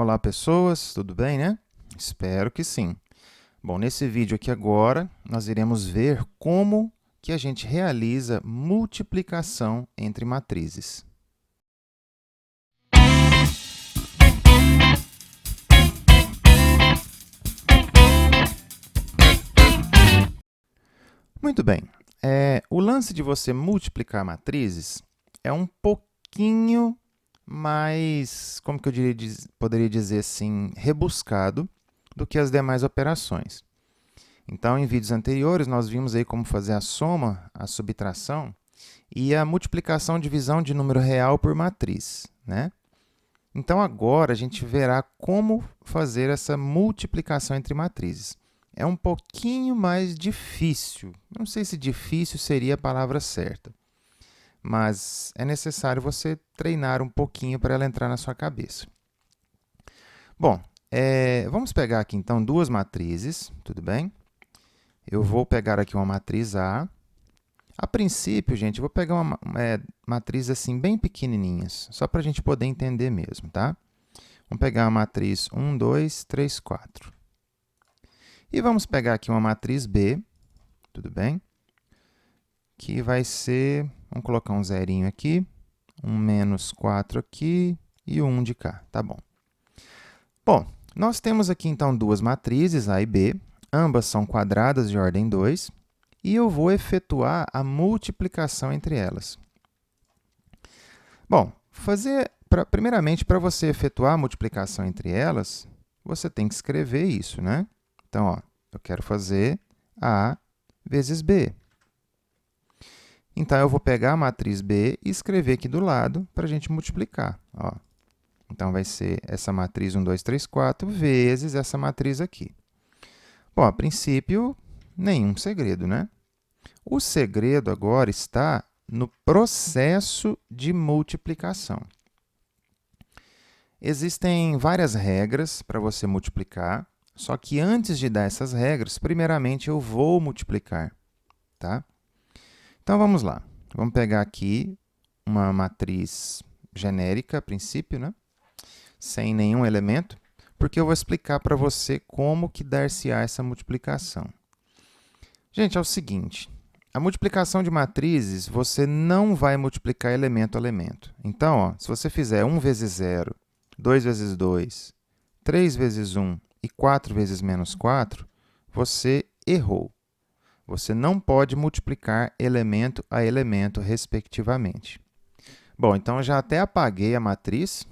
Olá, pessoas, tudo bem, né? Espero que sim. Bom, nesse vídeo aqui agora, nós iremos ver como que a gente realiza multiplicação entre matrizes. Muito bem. O lance de você multiplicar matrizes é um pouquinho mais, como que eu poderia dizer assim, rebuscado do que as demais operações. Então, em vídeos anteriores, nós vimos aí como fazer a soma, a subtração e a multiplicação, divisão de número real por matriz, né? Então, agora a gente verá como fazer essa multiplicação entre matrizes. É um pouquinho mais difícil. Não sei se difícil seria a palavra certa, mas é necessário você treinar um pouquinho para ela entrar na sua cabeça. Bom, vamos pegar aqui então duas matrizes, tudo bem? Eu vou pegar aqui uma matriz A. A princípio, gente, eu vou pegar uma matriz assim bem pequenininhas, só para a gente poder entender mesmo, tá? Vamos pegar a matriz 1, 2, 3, 4. E vamos pegar aqui uma matriz B, tudo bem? Que vai ser, vamos colocar um zerinho aqui, um menos 4 aqui e o 1 de cá, tá bom. Bom, nós temos aqui então duas matrizes, A e B, ambas são quadradas de ordem 2, e eu vou efetuar a multiplicação entre elas. Bom, primeiramente, para você efetuar a multiplicação entre elas, você tem que escrever isso, né? Então, ó, eu quero fazer A vezes B. Então, eu vou pegar a matriz B e escrever aqui do lado para a gente multiplicar. Ó. Então, vai ser essa matriz 1, 2, 3, 4 vezes essa matriz aqui. Bom, a princípio, nenhum segredo, né? O segredo agora está no processo de multiplicação. Existem várias regras para você multiplicar, só que antes de dar essas regras, primeiramente eu vou multiplicar, tá? Então, vamos lá. Vamos pegar aqui uma matriz genérica, a princípio, né? Sem nenhum elemento, porque eu vou explicar para você como que dar-se-á essa multiplicação. Gente, é o seguinte, a multiplicação de matrizes, você não vai multiplicar elemento a elemento. Então, ó, se você fizer 1 vezes 0, 2 vezes 2, 3 vezes 1 e 4 vezes menos 4, você errou. Você não pode multiplicar elemento a elemento, respectivamente. Bom, então eu já até apaguei a matriz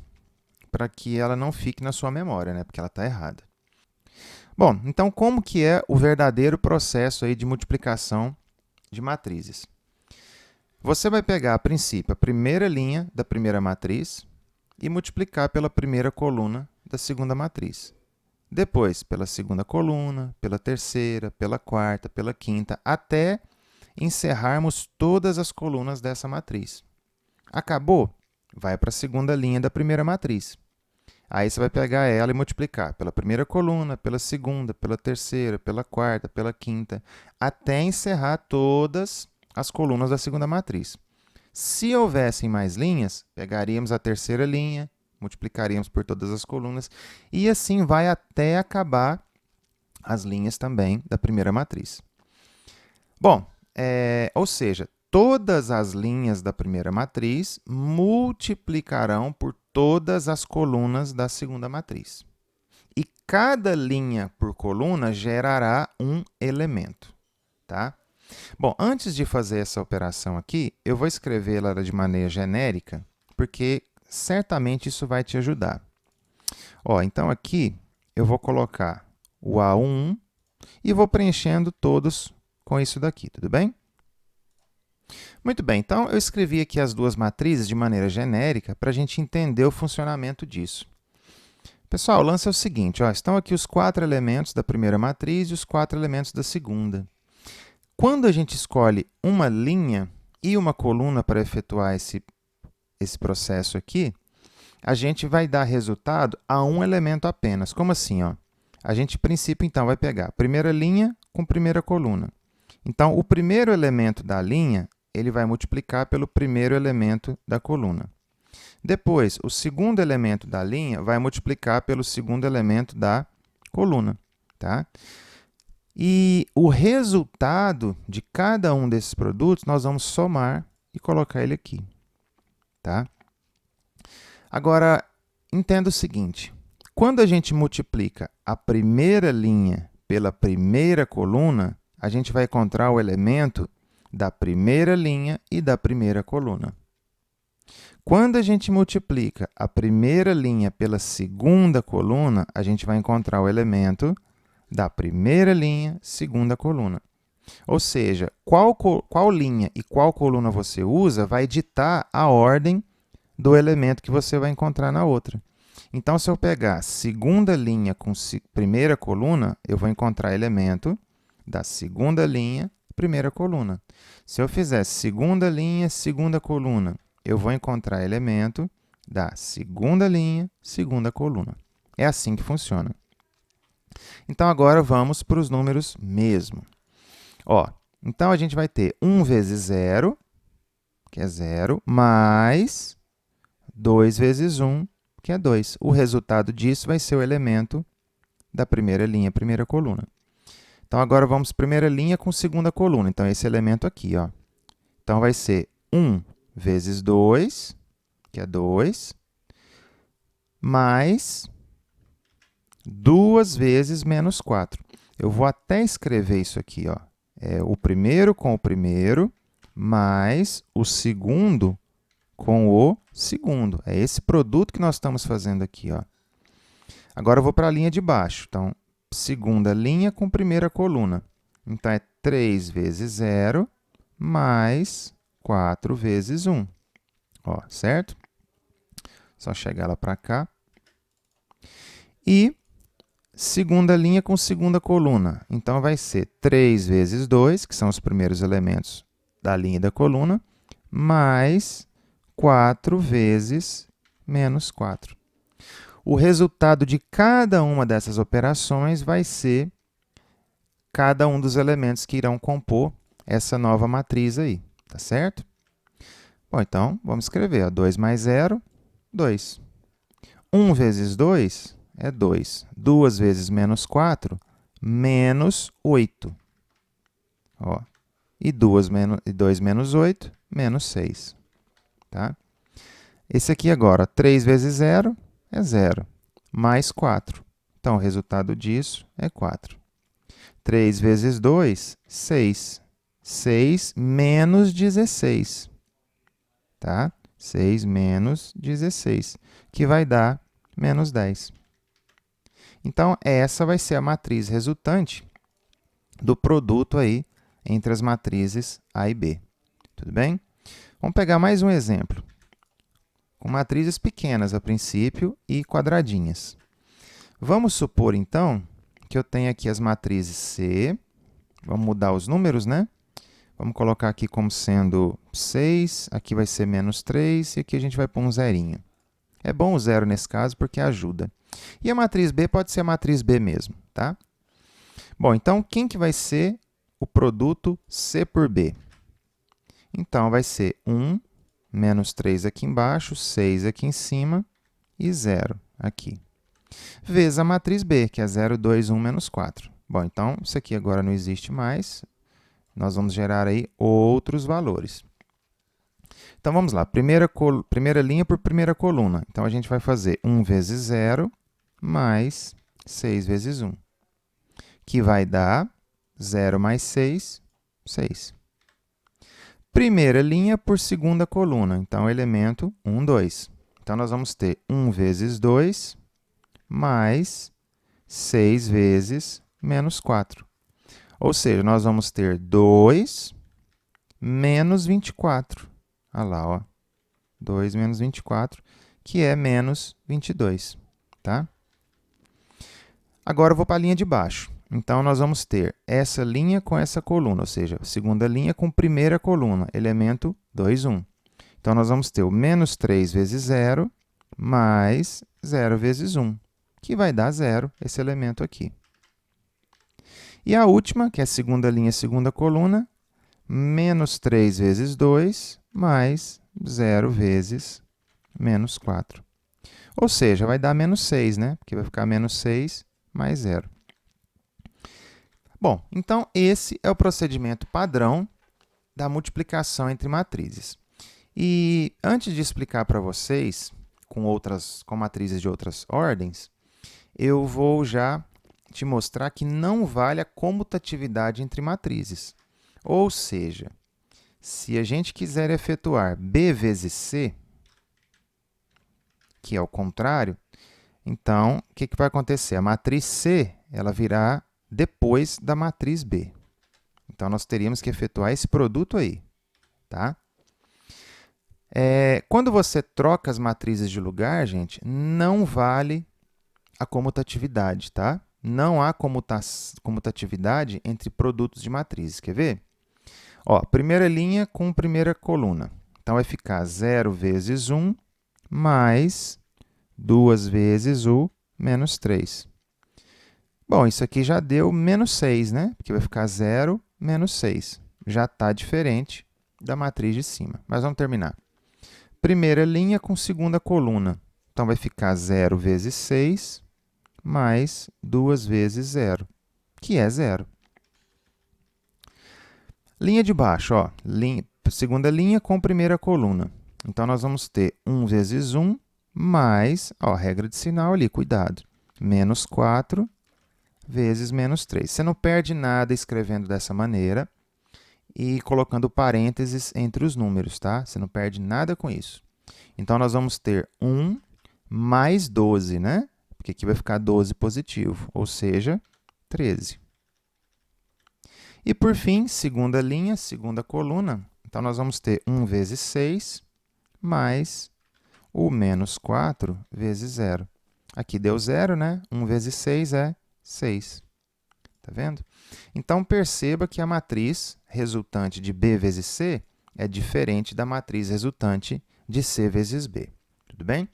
para que ela não fique na sua memória, né? Porque ela está errada. Bom, então como que é o verdadeiro processo aí de multiplicação de matrizes? Você vai pegar, a princípio, a primeira linha da primeira matriz e multiplicar pela primeira coluna da segunda matriz. Depois, pela segunda coluna, pela terceira, pela quarta, pela quinta, até encerrarmos todas as colunas dessa matriz. Acabou? Vai para a segunda linha da primeira matriz. Aí você vai pegar ela e multiplicar pela primeira coluna, pela segunda, pela terceira, pela quarta, pela quinta, até encerrar todas as colunas da segunda matriz. Se houvessem mais linhas, pegaríamos a terceira linha, multiplicaríamos por todas as colunas, e assim vai até acabar as linhas também da primeira matriz. Bom, ou seja, todas as linhas da primeira matriz multiplicarão por todas as colunas da segunda matriz. E cada linha por coluna gerará um elemento, tá? Bom, antes de fazer essa operação aqui, eu vou escrevê-la de maneira genérica, porque certamente isso vai te ajudar. Ó, então, aqui eu vou colocar o A1 e vou preenchendo todos com isso daqui, tudo bem? Muito bem, então eu escrevi aqui as duas matrizes de maneira genérica para a gente entender o funcionamento disso. Pessoal, o lance é o seguinte, ó, estão aqui os 4 elementos da primeira matriz e os 4 elementos da segunda. Quando a gente escolhe uma linha e uma coluna para efetuar esse processo aqui, a gente vai dar resultado a um elemento apenas. Como assim? Ó? A gente, a princípio, então, vai pegar a primeira linha com primeira coluna. Então, o primeiro elemento da linha, ele vai multiplicar pelo primeiro elemento da coluna. Depois, o segundo elemento da linha vai multiplicar pelo segundo elemento da coluna, tá? E o resultado de cada um desses produtos, nós vamos somar e colocar ele aqui, tá? Agora, entenda o seguinte, quando a gente multiplica a primeira linha pela primeira coluna, a gente vai encontrar o elemento da primeira linha e da primeira coluna. Quando a gente multiplica a primeira linha pela segunda coluna, a gente vai encontrar o elemento da primeira linha, segunda coluna. Ou seja, qual linha e qual coluna você usa vai ditar a ordem do elemento que você vai encontrar na outra. Então, se eu pegar segunda linha com primeira coluna, eu vou encontrar elemento da segunda linha, primeira coluna. Se eu fizer segunda linha, segunda coluna, eu vou encontrar elemento da segunda linha, segunda coluna. É assim que funciona. Então, agora vamos para os números mesmo. Ó, então, a gente vai ter 1 vezes 0, que é 0, mais 2 vezes 1, que é 2. O resultado disso vai ser o elemento da primeira linha, primeira coluna. Então, agora vamos primeira linha com segunda coluna. Então, esse elemento aqui, ó. Então, vai ser 1 vezes 2, que é 2, mais 2 vezes menos 4. Eu vou até escrever isso aqui, ó. É o primeiro com o primeiro, mais o segundo com o segundo. É esse produto que nós estamos fazendo aqui, ó. Agora eu vou para a linha de baixo. Então, segunda linha com primeira coluna. Então, é 3 vezes 0 mais 4 vezes 1. Ó, certo? Só chegar ela para cá. E segunda linha com segunda coluna. Então, vai ser 3 vezes 2, que são os primeiros elementos da linha e da coluna, mais 4 vezes menos 4. O resultado de cada uma dessas operações vai ser cada um dos elementos que irão compor essa nova matriz aí, tá certo? Bom, então, vamos escrever, ó, 2 mais 0, 2. 1 vezes 2 é 2. 2 vezes menos 4, menos 8. Ó, e 2 menos 8, menos 6. Tá? Esse aqui agora, 3 vezes 0 é 0, mais 4. Então, o resultado disso é 4. 3 vezes 2, 6. 6 menos 16. Tá? 6 menos 16, que vai dar menos 10. Então, essa vai ser a matriz resultante do produto aí entre as matrizes A e B. Tudo bem? Vamos pegar mais um exemplo, com matrizes pequenas a princípio e quadradinhas. Vamos supor, então, que eu tenho aqui as matrizes C. Vamos mudar os números, né? Vamos colocar aqui como sendo 6, aqui vai ser menos 3, e aqui a gente vai pôr um zerinho. É bom o zero nesse caso, porque ajuda. E a matriz B pode ser a matriz B mesmo, tá? Bom, então, quem que vai ser o produto C por B? Então, vai ser 1, menos 3 aqui embaixo, 6 aqui em cima e 0 aqui. Vezes a matriz B, que é 0, 2, 1, menos 4. Bom, então, isso aqui agora não existe mais. Nós vamos gerar aí outros valores. Então, vamos lá. Primeira linha por primeira coluna. Então, a gente vai fazer 1 vezes 0 mais 6 vezes 1, que vai dar 0 mais 6, 6. Primeira linha por segunda coluna. Então, elemento 1, 2. Então, nós vamos ter 1 vezes 2 mais 6 vezes menos 4. Ou seja, nós vamos ter 2 menos 24. Olha lá, ó. 2 menos 24, que é menos 22. Tá? Agora, eu vou para a linha de baixo. Então, nós vamos ter essa linha com essa coluna, ou seja, segunda linha com primeira coluna, elemento 2, 1. Então, nós vamos ter o menos 3 vezes 0 mais 0 vezes 1, que vai dar 0, esse elemento aqui. E a última, que é a segunda linha, segunda coluna, menos 3 vezes 2 mais 0 vezes menos 4. Ou seja, vai dar menos 6, né? Porque vai ficar menos 6 mais 0. Bom, então esse é o procedimento padrão da multiplicação entre matrizes. E antes de explicar para vocês com matrizes de outras ordens, eu vou já te mostrar que não vale a comutatividade entre matrizes. Ou seja, se a gente quiser efetuar B vezes C, que é o contrário, então, o que vai acontecer? A matriz C ela virá depois da matriz B. Então, nós teríamos que efetuar esse produto aí. Tá? Quando você troca as matrizes de lugar, gente, não vale a comutatividade. Tá? Não há comutatividade entre produtos de matrizes. Quer ver? Ó, primeira linha com primeira coluna. Então, vai ficar 0 vezes 1 mais 2 vezes o menos 3. Bom, isso aqui já deu menos 6, né? Porque vai ficar 0 menos 6. Já está diferente da matriz de cima. Mas vamos terminar. Primeira linha com segunda coluna. Então, vai ficar 0 vezes 6 mais 2 vezes 0, que é 0. Linha de baixo, ó, segunda linha com primeira coluna. Então, nós vamos ter 1 vezes 1 mais, ó, regra de sinal ali, cuidado, menos 4 vezes menos 3. Você não perde nada escrevendo dessa maneira e colocando parênteses entre os números, tá? Você não perde nada com isso. Então, nós vamos ter 1 mais 12, né? Porque aqui vai ficar 12 positivo, ou seja, 13. E, por fim, segunda linha, segunda coluna. Então, nós vamos ter 1 vezes 6 mais o menos 4 vezes 0. Aqui deu 0, né? 1 vezes 6 é 6. Tá vendo? Então, perceba que a matriz resultante de B vezes C é diferente da matriz resultante de C vezes B. Tudo bem?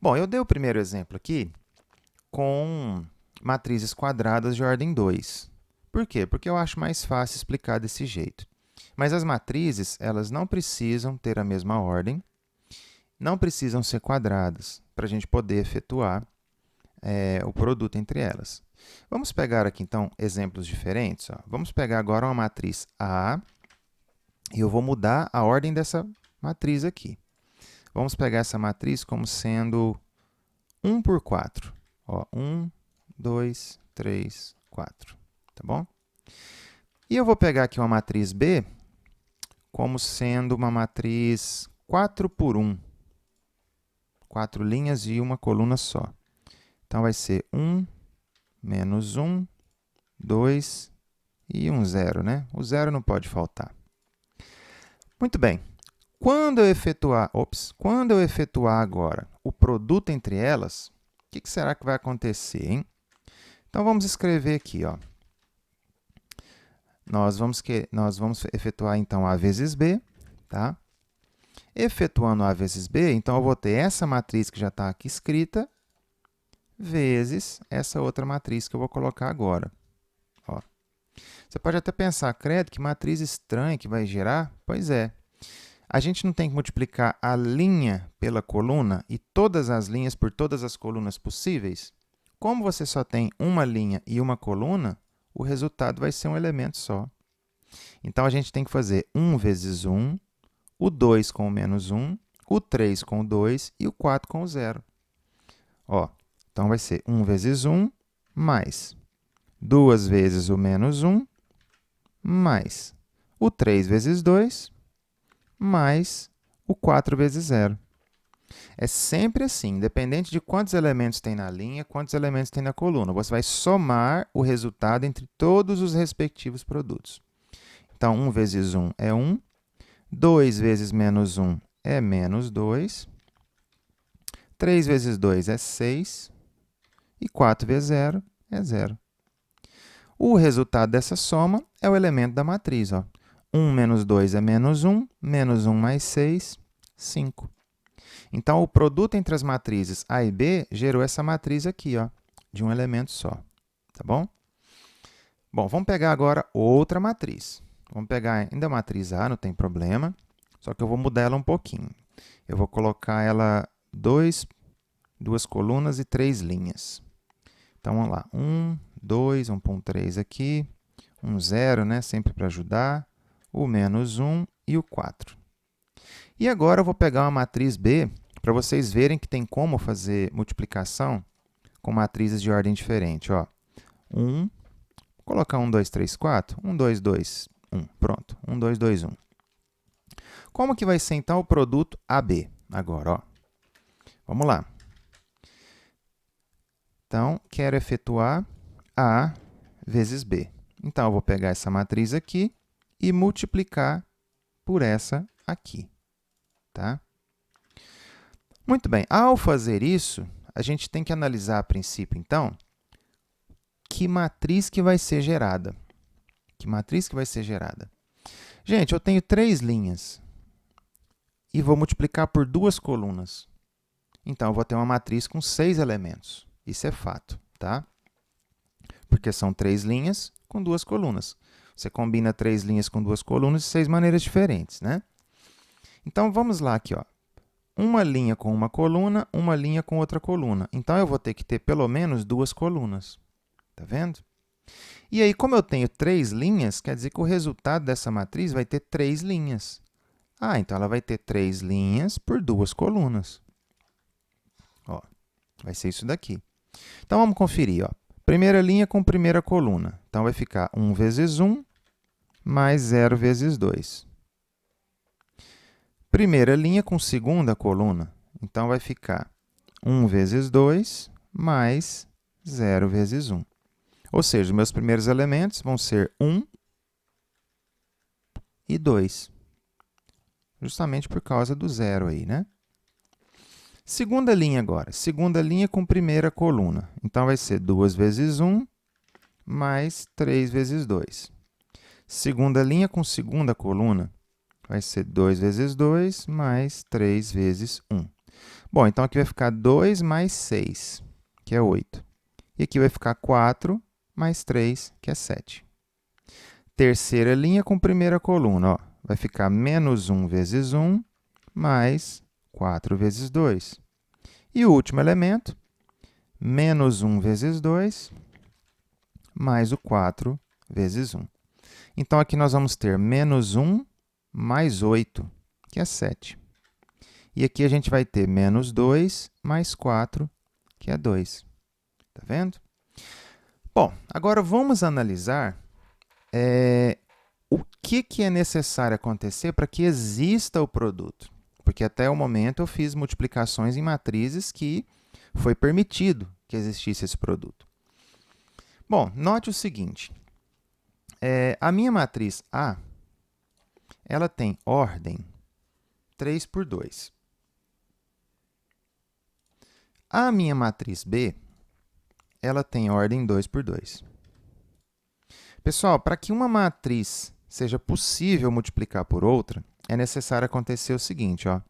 Bom, eu dei o primeiro exemplo aqui com matrizes quadradas de ordem 2. Por quê? Porque eu acho mais fácil explicar desse jeito. Mas as matrizes, elas não precisam ter a mesma ordem, não precisam ser quadradas para a gente poder efetuar o produto entre elas. Vamos pegar aqui, então, exemplos diferentes. Ó. Vamos pegar agora uma matriz A e eu vou mudar a ordem dessa matriz aqui. Vamos pegar essa matriz como sendo 1 por 4. Ó, 1, 2, 3, 4. Tá bom? E eu vou pegar aqui uma matriz B como sendo uma matriz 4 por 1. 4 linhas e uma coluna só. Então, vai ser 1, menos 1, 2 e um 0, né? O 0 não pode faltar. Muito bem. Quando eu efetuar agora o produto entre elas, o que será que vai acontecer, hein? Então, vamos escrever aqui, ó. Nós vamos efetuar, então, A vezes B, tá? Efetuando A vezes B, então, eu vou ter essa matriz que já está aqui escrita, vezes essa outra matriz que eu vou colocar agora. Ó. Você pode até pensar, credo, que matriz estranha que vai gerar? Pois é. A gente não tem que multiplicar a linha pela coluna e todas as linhas por todas as colunas possíveis? Como você só tem uma linha e uma coluna, o resultado vai ser um elemento só. Então, a gente tem que fazer 1 vezes 1, o 2 com o menos 1, o 3 com o 2 e o 4 com o 0. Ó, então, vai ser 1 vezes 1 mais 2 vezes o menos 1 mais o 3 vezes 2 mais o 4 vezes 0. É sempre assim, independente de quantos elementos tem na linha, quantos elementos tem na coluna. Você vai somar o resultado entre todos os respectivos produtos. Então, 1 vezes 1 é 1, 2 vezes menos 1 é menos 2, 3 vezes 2 é 6 e 4 vezes 0 é 0. O resultado dessa soma é o elemento da matriz. Ó. 1 menos 2 é menos 1 mais 6, 5. Então, o produto entre as matrizes A e B gerou essa matriz aqui, ó, de um elemento só. Tá bom? Bom, vamos pegar agora outra matriz. Vamos pegar ainda a matriz A, não tem problema. Só que eu vou mudar ela um pouquinho. Eu vou colocar ela duas colunas e 3 linhas. Então, vamos lá. 1, 2, vamos pôr um 3 aqui. Um 0, né? Sempre para ajudar. O menos 1 e o 4. E agora eu vou pegar uma matriz B para vocês verem que tem como fazer multiplicação com matrizes de ordem diferente. Ó. 1, vou colocar 1, 2, 3, 4. 1, 2, 2, 1. Pronto. 1, 2, 2, 1. Como que vai ser, então, o produto AB? Agora, ó. Vamos lá. Então, quero efetuar A vezes B. Então, eu vou pegar essa matriz aqui e multiplicar por essa aqui. Tá? Muito bem. Ao fazer isso, a gente tem que analisar a princípio, então, que matriz que vai ser gerada. Que matriz que vai ser gerada? Gente, eu tenho 3 linhas e vou multiplicar por 2 colunas. Então, eu vou ter uma matriz com 6 elementos. Isso é fato, tá? Porque são 3 linhas com 2 colunas. Você combina 3 linhas com 2 colunas de 6 maneiras diferentes, né? Então, vamos lá aqui, ó. Uma linha com uma coluna, uma linha com outra coluna. Então, eu vou ter que ter pelo menos 2 colunas. Tá vendo? E aí, como eu tenho 3 linhas, quer dizer que o resultado dessa matriz vai ter 3 linhas. Ah, então ela vai ter 3 linhas por 2 colunas. Ó, vai ser isso daqui. Então, vamos conferir. Ó. Primeira linha com primeira coluna. Então, vai ficar 1 vezes 1 mais 0 vezes 2. Primeira linha com segunda coluna. Então, vai ficar 1 vezes 2 mais 0 vezes 1. Ou seja, os meus primeiros elementos vão ser 1 e 2. Justamente por causa do 0 aí, né? Segunda linha agora. Segunda linha com primeira coluna. Então, vai ser 2 vezes 1 mais 3 vezes 2. Segunda linha com segunda coluna. Vai ser 2 vezes 2 mais 3 vezes 1. Bom, então aqui vai ficar 2 mais 6, que é 8. E aqui vai ficar 4 mais 3, que é 7. Terceira linha com primeira coluna. Ó, vai ficar menos 1 vezes 1 mais 4 vezes 2. E o último elemento, menos 1 vezes 2 mais o 4 vezes 1. Então, aqui nós vamos ter menos 1 mais 8, que é 7. E aqui a gente vai ter menos 2 mais 4, que é 2. Tá vendo? Bom, agora vamos analisar o que é necessário acontecer para que exista o produto. Porque até o momento eu fiz multiplicações em matrizes que foi permitido que existisse esse produto. Bom, note o seguinte. A minha matriz A, ela tem ordem 3 por 2. A minha matriz B, ela tem ordem 2 por 2. Pessoal, para que uma matriz seja possível multiplicar por outra, é necessário acontecer o seguinte, ó.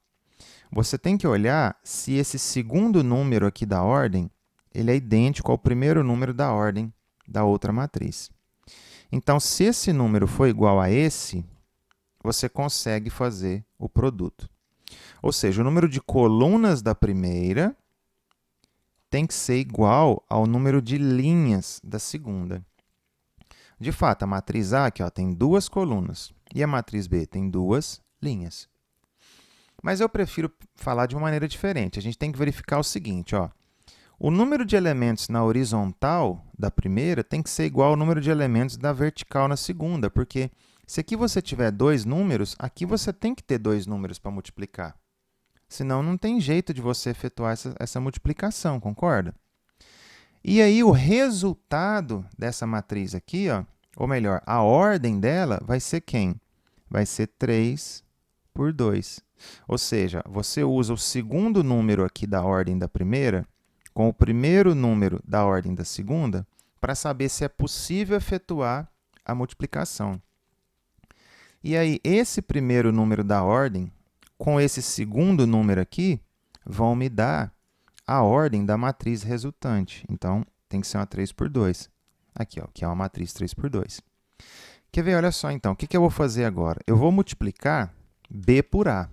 Você tem que olhar se esse segundo número aqui da ordem ele é idêntico ao primeiro número da ordem da outra matriz. Então, se esse número for igual a esse, você consegue fazer o produto. Ou seja, o número de colunas da primeira tem que ser igual ao número de linhas da segunda. De fato, a matriz A aqui, ó, tem 2 colunas e a matriz B tem 2 linhas. Mas eu prefiro falar de uma maneira diferente. A gente tem que verificar o seguinte, ó. O número de elementos na horizontal da primeira tem que ser igual ao número de elementos da vertical na segunda, porque se aqui você tiver 2 números, aqui você tem que ter 2 números para multiplicar. Senão, não tem jeito de você efetuar essa multiplicação, concorda? E aí, o resultado dessa matriz aqui, ó, ou melhor, a ordem dela vai ser quem? Vai ser 3 por 2. Ou seja, você usa o segundo número aqui da ordem da primeira com o primeiro número da ordem da segunda para saber se é possível efetuar a multiplicação. E aí, esse primeiro número da ordem com esse segundo número aqui vão me dar a ordem da matriz resultante. Então, tem que ser uma 3 por 2. Aqui, ó, que é uma matriz 3 por 2. Quer ver? Olha só, então, o que eu vou fazer agora? Eu vou multiplicar B por A.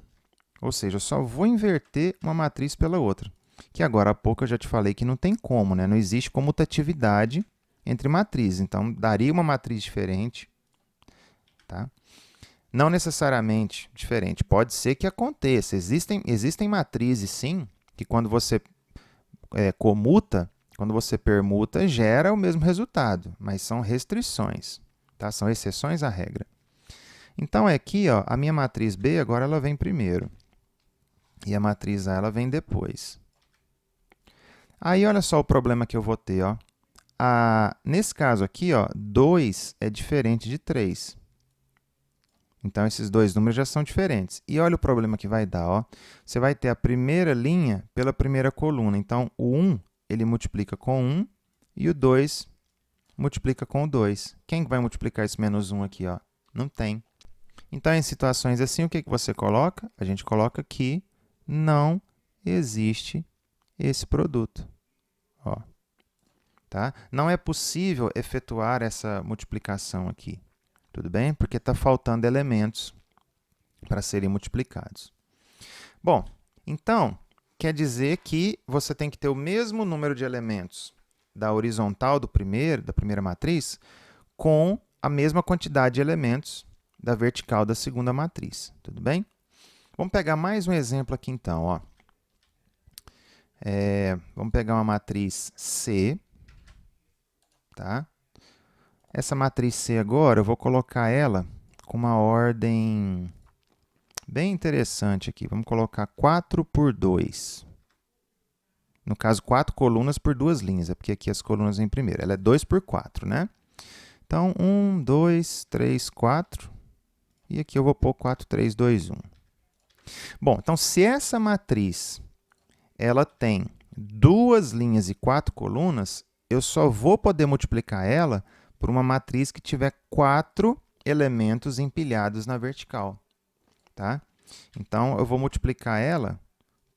Ou seja, eu só vou inverter uma matriz pela outra. Que agora há pouco eu já te falei que não tem como, né? Não existe comutatividade entre matrizes. Então, daria uma matriz diferente. Tá? Não necessariamente diferente. Pode ser que aconteça. Existem matrizes, sim, que quando você comuta, quando você permuta, gera o mesmo resultado. Mas são restrições. Tá? São exceções à regra. Então, aqui, ó, a minha matriz B agora ela vem primeiro. E a matriz A ela vem depois. Aí, olha só o problema que eu vou ter. Ó. Nesse caso aqui, ó, 2 é diferente de 3. Então, esses dois números já são diferentes. E olha o problema que vai dar. Ó. Você vai ter a primeira linha pela primeira coluna. Então, o 1 ele multiplica com 1 e o 2 multiplica com o 2. Quem vai multiplicar esse menos 1 aqui? Ó? Não tem. Então, em situações assim, o que você coloca? A gente coloca que não existe esse produto. Ó. Tá? Não é possível efetuar essa multiplicação aqui. Tudo bem? Porque está faltando elementos para serem multiplicados. Bom, então, quer dizer que você tem que ter o mesmo número de elementos da horizontal da primeira matriz com a mesma quantidade de elementos da vertical da segunda matriz. Tudo bem? Vamos pegar mais um exemplo aqui, então. Ó. Vamos pegar uma matriz C. Tá? Essa matriz C agora, eu vou colocar ela com uma ordem bem interessante aqui. Vamos colocar 4 por 2. No caso, 4 colunas por 2 linhas, é porque aqui as colunas vêm primeiro. Ela é 2 por 4, né? Então, 1, 2, 3, 4. E aqui eu vou pôr 4, 3, 2, 1. Bom, então, se essa matriz ela tem 2 linhas e 4 colunas, eu só vou poder multiplicar ela por uma matriz que tiver 4 elementos empilhados na vertical. Tá? Então, eu vou multiplicar ela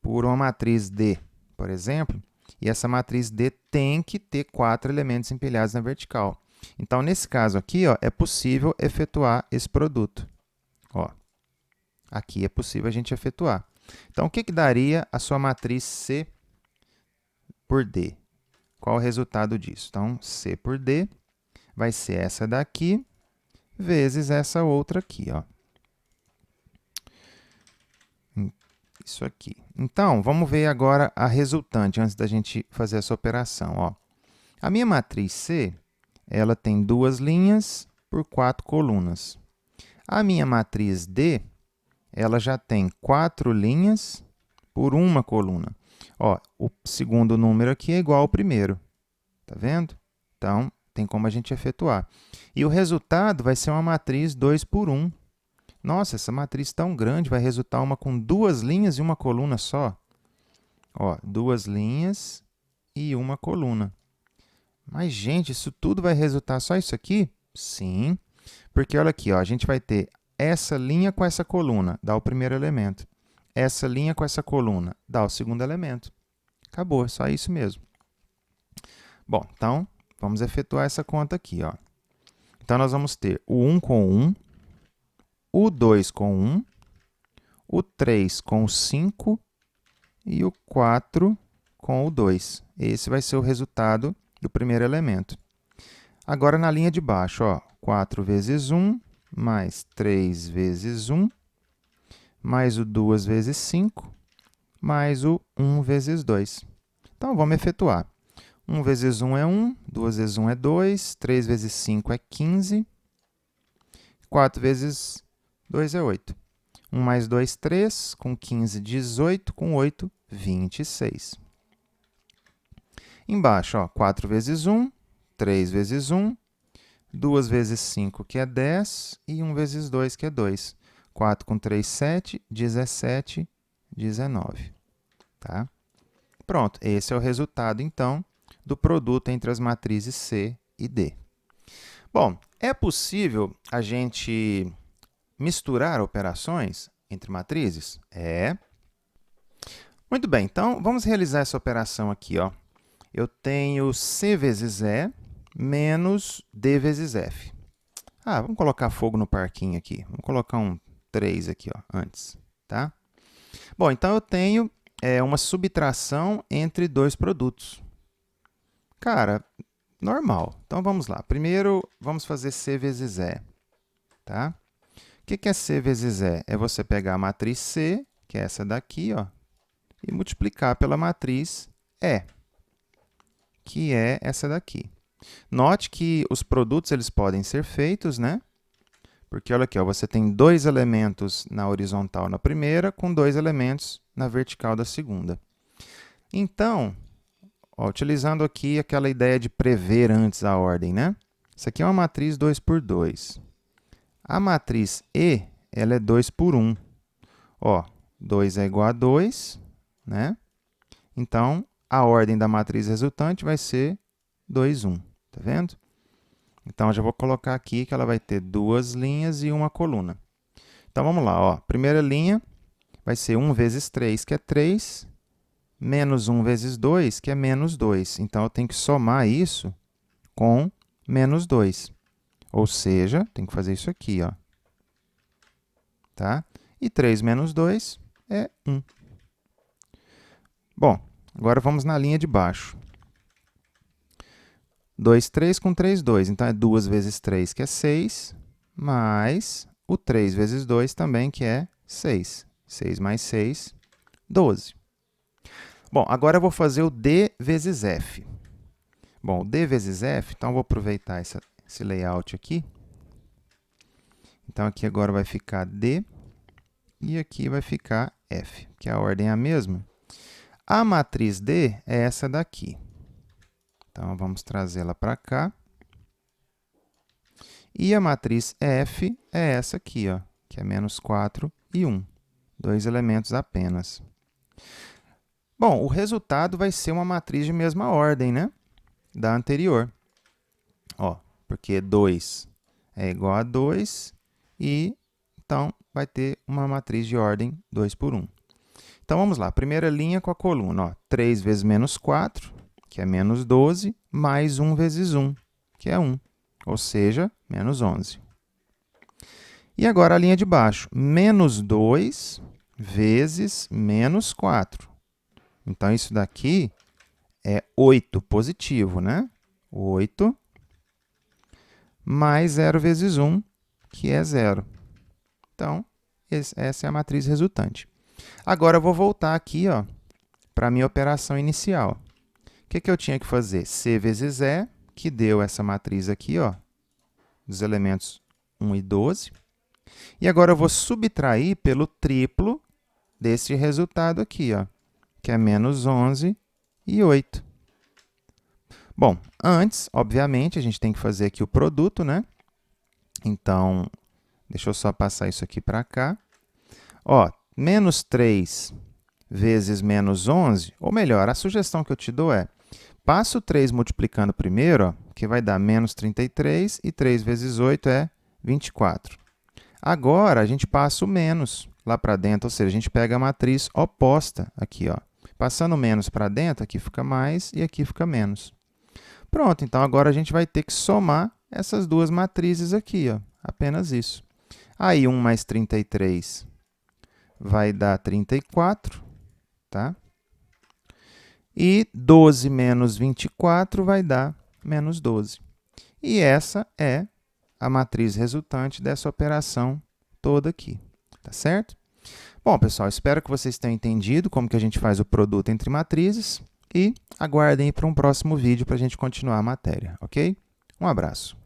por uma matriz D, por exemplo, e essa matriz D tem que ter 4 elementos empilhados na vertical. Então, nesse caso aqui, ó, é possível efetuar esse produto. Ó, aqui é possível a gente efetuar. Então, o que daria a sua matriz C por D? Qual o resultado disso? Então, C por D vai ser essa daqui vezes essa outra aqui. Ó. Isso aqui. Então, vamos ver agora a resultante, antes da gente fazer essa operação. Ó. A minha matriz C ela tem 2 linhas por 4 colunas. A minha matriz D ela já tem 4 linhas por 1 coluna. Ó, o segundo número aqui é igual ao primeiro. Tá vendo? Então, tem como a gente efetuar. E o resultado vai ser uma matriz 2 por 1. Nossa, essa matriz tão grande vai resultar uma com 2 linhas e 1 coluna só. Ó, 2 linhas e 1 coluna. Mas, gente, isso tudo vai resultar só isso aqui? Sim, porque olha aqui, ó, a gente vai ter essa linha com essa coluna, dá o primeiro elemento. Essa linha com essa coluna, dá o segundo elemento. Acabou, é só isso mesmo. Bom, então, vamos efetuar essa conta aqui. Ó. Então, nós vamos ter o 1 com 1, o 2 com 1, o 3 com o 5 e o 4 com o 2. Esse vai ser o resultado do primeiro elemento. Agora, na linha de baixo, ó, 4 vezes 1, mais 3 vezes 1, mais o 2 vezes 5, mais o 1 vezes 2. Então, vamos efetuar. 1 vezes 1 é 1, 2 vezes 1 é 2, 3 vezes 5 é 15, 4 vezes 2 é 8. 1 mais 2, 3, com 15, 18, com 8, 26. Embaixo, ó, 4 vezes 1, 3 vezes 1, 2 vezes 5, que é 10, e 1 vezes 2, que é 2. 4 com 3, 7, 17, 19. Tá? Pronto, esse é o resultado, então, do produto entre as matrizes C e D. Bom, é possível a gente misturar operações entre matrizes? É. Muito bem, então vamos realizar essa operação aqui. Ó. Eu tenho C vezes E menos D vezes F. Vamos colocar fogo no parquinho aqui. Vamos colocar um 3 aqui, ó, antes, tá? Bom, então eu tenho uma subtração entre dois produtos. Cara, normal. Então, vamos lá. Primeiro, vamos fazer C vezes E, tá? O que é C vezes E? É você pegar a matriz C, que é essa daqui, ó, e multiplicar pela matriz E, que é essa daqui. Note que os produtos eles podem ser feitos, né? Porque olha aqui, ó, você tem dois elementos na horizontal na primeira, com dois elementos na vertical da segunda. Então, ó, utilizando aqui aquela ideia de prever antes a ordem, né? Isso aqui é uma matriz 2 por 2. A matriz E, ela é 2 por 1. Ó, 2 é igual a 2, né? Então, a ordem da matriz resultante vai ser 2, 1. Tá vendo? Então, eu já vou colocar aqui que ela vai ter duas linhas e uma coluna. Então, vamos lá. Ó. Primeira linha vai ser 1 vezes 3, que é 3, menos 1 vezes 2, que é menos 2. Então, eu tenho que somar isso com menos 2. Ou seja, tem que fazer isso aqui, ó. Tá? E 3 menos 2 é 1. Bom, agora vamos na linha de baixo. 2, 3 com 3, 2. Então, é 2 vezes 3, que é 6, mais o 3 vezes 2 também, que é 6. 6 mais 6, 12. Bom, agora eu vou fazer o D vezes F. Bom, o D vezes F, então eu vou aproveitar esse layout aqui. Então, aqui agora vai ficar D e aqui vai ficar F, que a ordem é a mesma. A matriz D é essa daqui. Então, vamos trazê-la para cá. E a matriz F é essa aqui, ó, que é menos 4 e 1. Dois elementos apenas. Bom, o resultado vai ser uma matriz de mesma ordem, né? Da anterior. Ó, porque 2 é igual a 2 e, então, vai ter uma matriz de ordem 2 por 1. Então, vamos lá. Primeira linha com a coluna. Ó, 3 vezes menos 4, que é menos 12, mais 1 vezes 1, que é 1. Ou seja, menos 11. E agora a linha de baixo. Menos 2 vezes menos 4. Então, isso daqui é 8 positivo, né? 8 mais 0 vezes 1, que é 0. Então, essa é a matriz resultante. Agora, eu vou voltar aqui para a minha operação inicial. O que eu tinha que fazer? C vezes E, que deu essa matriz aqui, ó, dos elementos 1 e 12. E agora eu vou subtrair pelo triplo desse resultado aqui, ó, que é menos 11 e 8. Bom, antes, obviamente, a gente tem que fazer aqui o produto, né? Então, deixa eu só passar isso aqui para cá. Ó, menos 3 vezes menos 11, ou melhor, a sugestão que eu te dou é, passa o 3 multiplicando primeiro, ó, que vai dar menos 33, e 3 vezes 8 é 24. Agora, a gente passa o menos lá para dentro, ou seja, a gente pega a matriz oposta aqui, ó. Passando menos para dentro, aqui fica mais e aqui fica menos. Pronto, então agora a gente vai ter que somar essas duas matrizes aqui, ó. Apenas isso. Aí, 1 mais 33 vai dar 34, tá? E 12 menos 24 vai dar menos 12. E essa é a matriz resultante dessa operação toda aqui, tá certo? Bom, pessoal, espero que vocês tenham entendido como que a gente faz o produto entre matrizes e aguardem para um próximo vídeo para a gente continuar a matéria, ok? Um abraço.